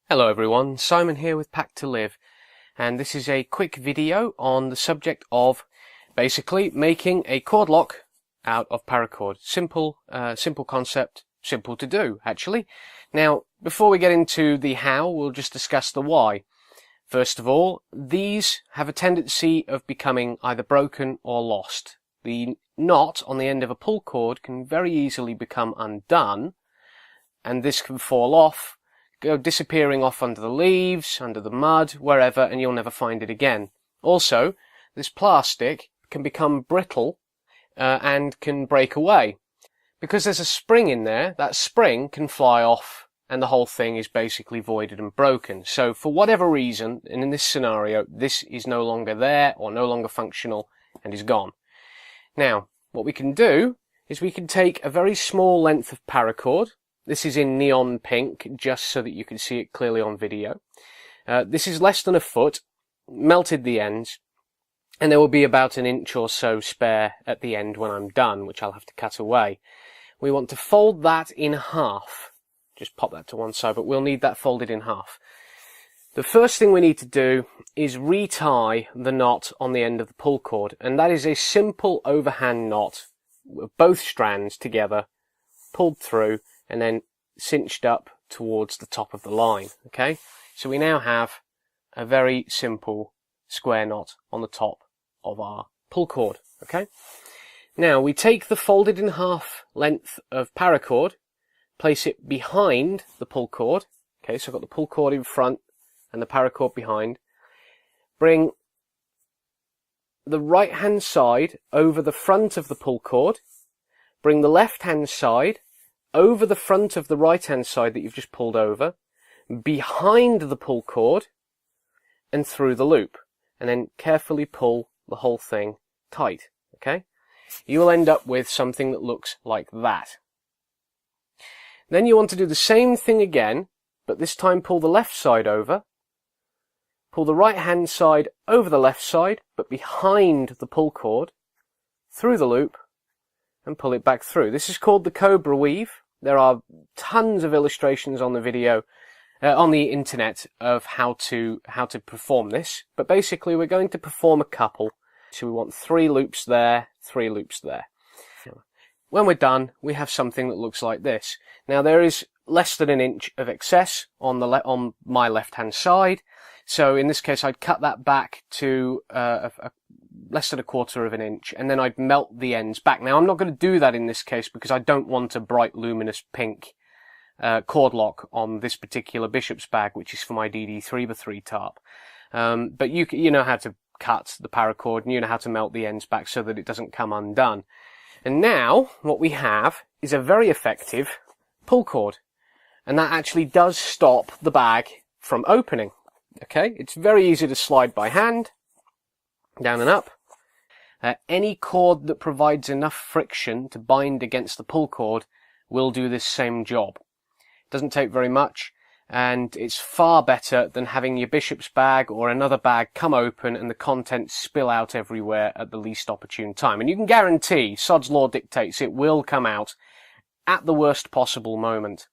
Hello everyone, Simon here with Pack to Live, and this is a quick video on the subject of basically making a cord lock out of paracord. Simple concept, simple to do actually. Now, before we get into the how, we'll just discuss the why. First of all, these have a tendency of becoming either broken or lost. The knot on the end of a pull cord can very easily become undone, and this can fall off, go disappearing off under the leaves, under the mud, wherever, and you'll never find it again. Also, this plastic can become brittle and can break away. Because there's a spring in there, that spring can fly off and the whole thing is basically voided and broken. So for whatever reason, and in this scenario, this is no longer there or no longer functional and is gone. Now, what we can do is we can take a very small length of paracord. This is in neon pink, just so that you can see it clearly on video. This is less than a foot, melted the ends, and there will be about an inch or so spare at the end when I'm done, which I'll have to cut away. We want to fold that in half. Just pop that to one side, but we'll need that folded in half. The first thing we need to do is retie the knot on the end of the pull cord, and that is a simple overhand knot with both strands together, pulled through, and then cinched up towards the top of the line. Okay, so we now have a very simple square knot on the top of our pull cord. Okay, now we take the folded in half length of paracord, place it behind the pull cord. Okay, so I've got the pull cord in front and the paracord behind. Bring the right hand side over the front of the pull cord. Bring the left hand side over the front of the right hand side that you've just pulled over, behind the pull cord, and through the loop. And then carefully pull the whole thing tight. Okay? You will end up with something that looks like that. Then you want to do the same thing again, but this time pull the left side over, pull the right hand side over the left side, but behind the pull cord, through the loop, and pull it back through. This is called the Cobra Weave. There are tons of illustrations on the video, on the internet, of how to perform this. But basically, we're going to perform a couple. So we want 3 loops there, 3 loops there. When we're done, we have something that looks like this. Now there is less than an inch of excess on my left-hand side. So in this case, I'd cut that back to less than 1/4 of an inch, and then I'd melt the ends back. Now I'm not going to do that in this case because I don't want a bright luminous pink cord lock on this particular Bishop's bag, which is for my DD3x3 tarp. But you know how to cut the paracord, and you know how to melt the ends back so that it doesn't come undone. And now what we have is a very effective pull cord, and that actually does stop the bag from opening. Okay, it's very easy to slide by hand, down and up. Any cord that provides enough friction to bind against the pull cord will do this same job. It doesn't take very much, and it's far better than having your Bishop's bag or another bag come open and the contents spill out everywhere at the least opportune time. And you can guarantee, Sod's Law dictates, it will come out at the worst possible moment.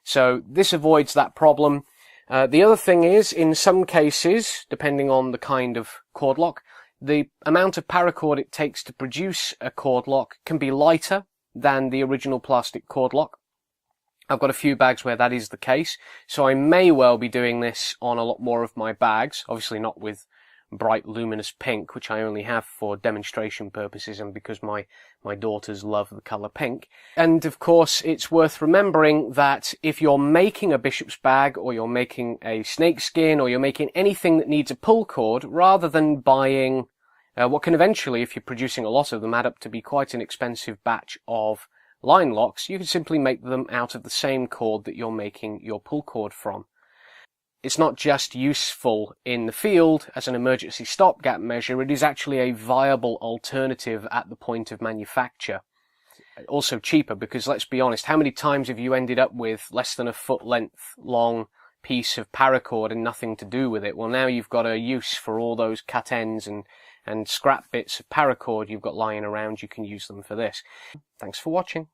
So this avoids that problem. The other thing is, in some cases, depending on the kind of cord lock, the amount of paracord it takes to produce a cord lock can be lighter than the original plastic cord lock. I've got a few bags where that is the case, so I may well be doing this on a lot more of my bags, obviously not with bright luminous pink, which I only have for demonstration purposes and because my daughters love the colour pink. And of course, it's worth remembering that if you're making a Bishop's bag, or you're making a snakeskin, or you're making anything that needs a pull cord, rather than buying what can eventually, if you're producing a lot of them, add up to be quite an expensive batch of line locks, you can simply make them out of the same cord that you're making your pull cord from. It's not just useful in the field as an emergency stopgap measure, it is actually a viable alternative at the point of manufacture. Also cheaper, because let's be honest, how many times have you ended up with less than a foot length long piece of paracord and nothing to do with it? Well, now you've got a use for all those cut ends and scrap bits of paracord you've got lying around. You can use them for this. Thanks for watching.